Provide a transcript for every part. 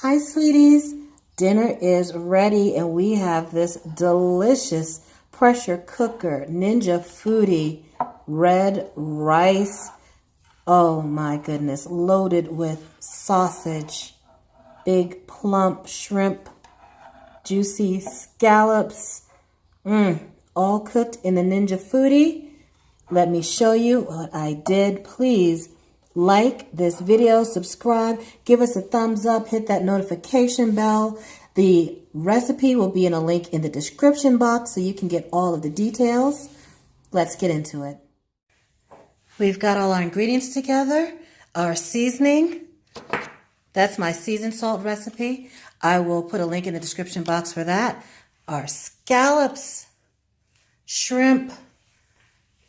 Hi, sweeties. Dinner is ready, and we have this delicious pressure cooker, Ninja Foodie red rice. Oh my goodness, loaded with sausage, big plump shrimp, juicy scallops, all cooked in the Ninja Foodie. Let me show you what I did. Please like this video, subscribe, give us a thumbs up, hit that notification bell. The recipe will be in a link in the description box so you can get all of the details. Let's get into it. We've got all our ingredients together. Our seasoning, that's my seasoned salt recipe. I will put a link in the description box for that. Our scallops, shrimp,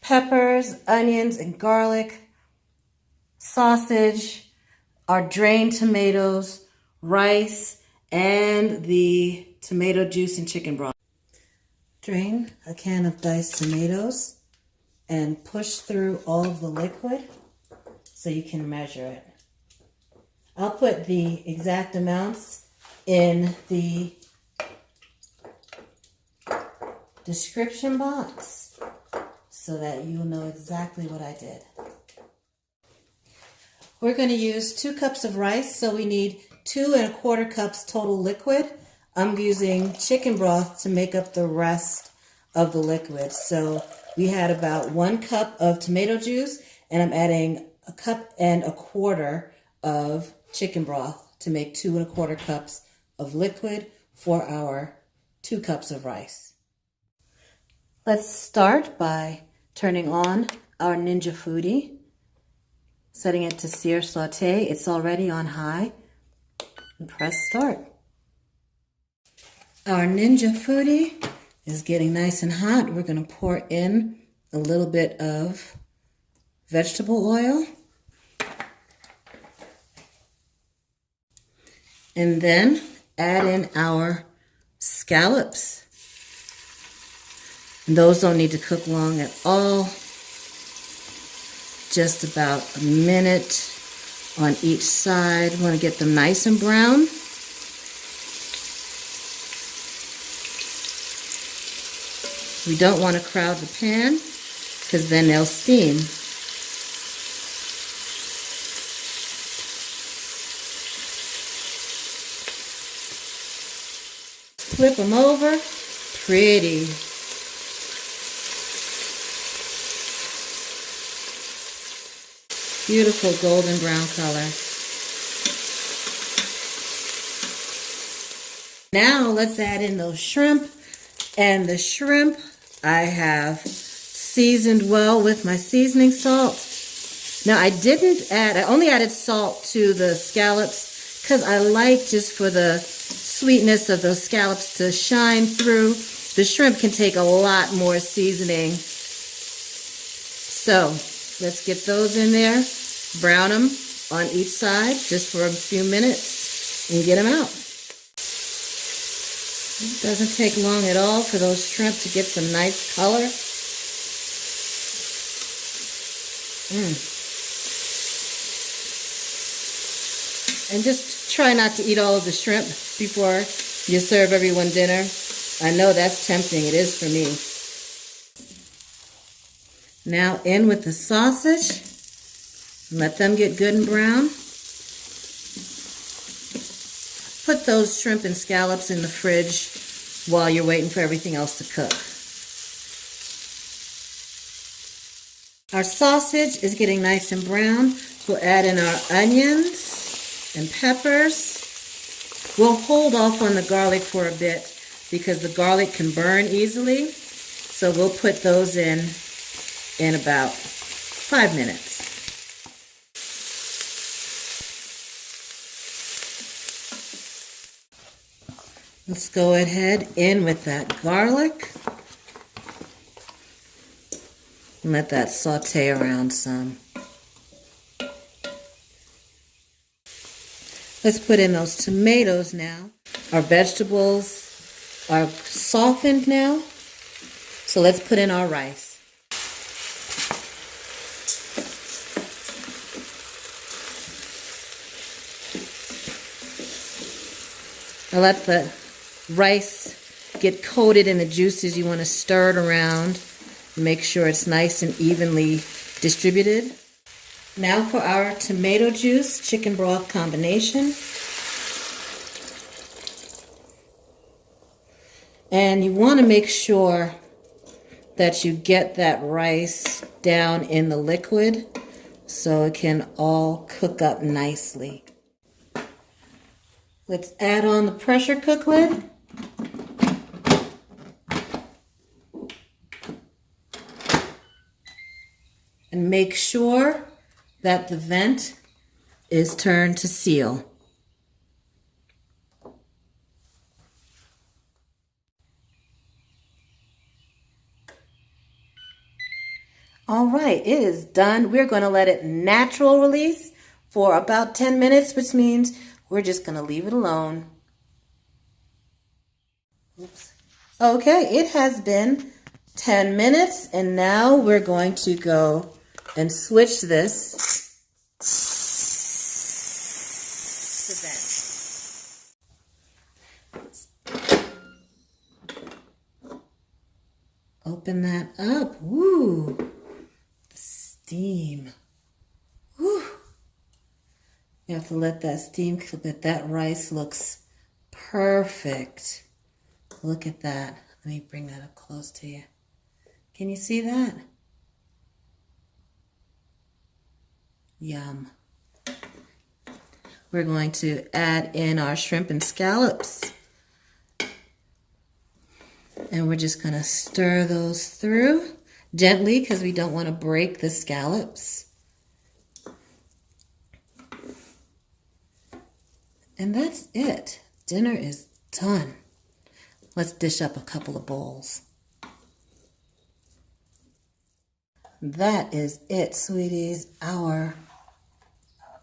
peppers, onions, and garlic, sausage, our drained tomatoes, rice, and the tomato juice and chicken broth. Drain a can of diced tomatoes and push through all of the liquid so you can measure it. I'll put the exact amounts in the description box so that you'll know exactly what I did. We're going to use 2 cups of rice, so we need 2 1/4 cups total liquid. I'm using chicken broth to make up the rest of the liquid. So we had about 1 cup of tomato juice, and I'm adding 1 1/4 cups of chicken broth to make 2 1/4 cups of liquid for our 2 cups of rice. Let's start by turning on our Ninja Foodie, setting it to Sear Saute. It's already on high. And press start. Our Ninja Foodie is getting nice and hot. We're going to pour in a little bit of vegetable oil. And then add in our scallops. And those don't need to cook long at all. Just about a minute on each side. We want to get them nice and brown. We don't want to crowd the pan because then they'll steam. Flip them over. Pretty. Beautiful golden brown color. Now let's add in those shrimp. And the shrimp I have seasoned well with my seasoning salt. Now I only added salt to the scallops because I like just for the sweetness of those scallops to shine through. The shrimp can take a lot more seasoning. So let's get those in there, brown them on each side just for a few minutes and get them out. It doesn't take long at all for those shrimp to get some nice color. And just try not to eat all of the shrimp before you serve everyone dinner. I know that's tempting. It is for me. Now in with the sausage. Let them get good and brown. Put those shrimp and scallops in the fridge while you're waiting for everything else to cook. Our sausage is getting nice and brown. We'll add in our onions and peppers. We'll hold off on the garlic for a bit because the garlic can burn easily. So we'll put those in about 5 minutes. Let's go ahead in with that garlic and let that saute around some. Let's put in those tomatoes now. Our vegetables are softened now, so let's put in our rice. Now let the rice get coated in the juices. You want to stir it around. Make sure it's nice and evenly distributed. Now for our tomato juice chicken broth combination. And you want to make sure that you get that rice down in the liquid so it can all cook up nicely. Let's add on the pressure cook lid. And make sure that the vent is turned to seal. All right, it is done. We're going to let it natural release for about 10 minutes, which means we're just going to leave it alone. Oops. Okay, it has been 10 minutes, and now we're going to go and switch this to vent. Open that up. Woo! The steam. Woo! You have to let that steam cook. That rice looks perfect. Look at that. Let me bring that up close to you. Can you see that? Yum. We're going to add in our shrimp and scallops. And we're just going to stir those through gently because we don't want to break the scallops. And that's it. Dinner is done. Let's dish up a couple of bowls. That is it, sweeties. Our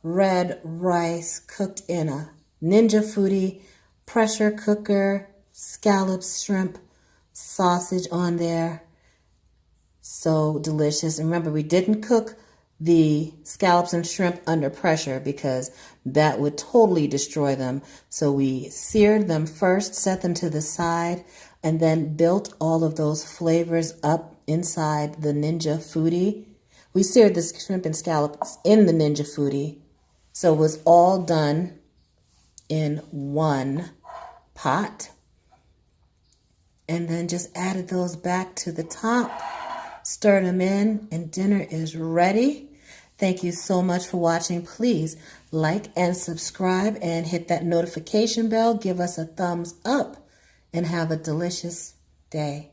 red rice cooked in a Ninja Foodie pressure cooker, scallops, shrimp, sausage on there. So delicious. And remember, we didn't cook the scallops and shrimp under pressure because that would totally destroy them. So we seared them first, set them to the side, and then built all of those flavors up inside the Ninja Foodie. We seared the shrimp and scallops in the Ninja Foodie. So it was all done in one pot. And then just added those back to the top, stirred them in, and dinner is ready. Thank you so much for watching. Please like and subscribe and hit that notification bell. Give us a thumbs up and have a delicious day.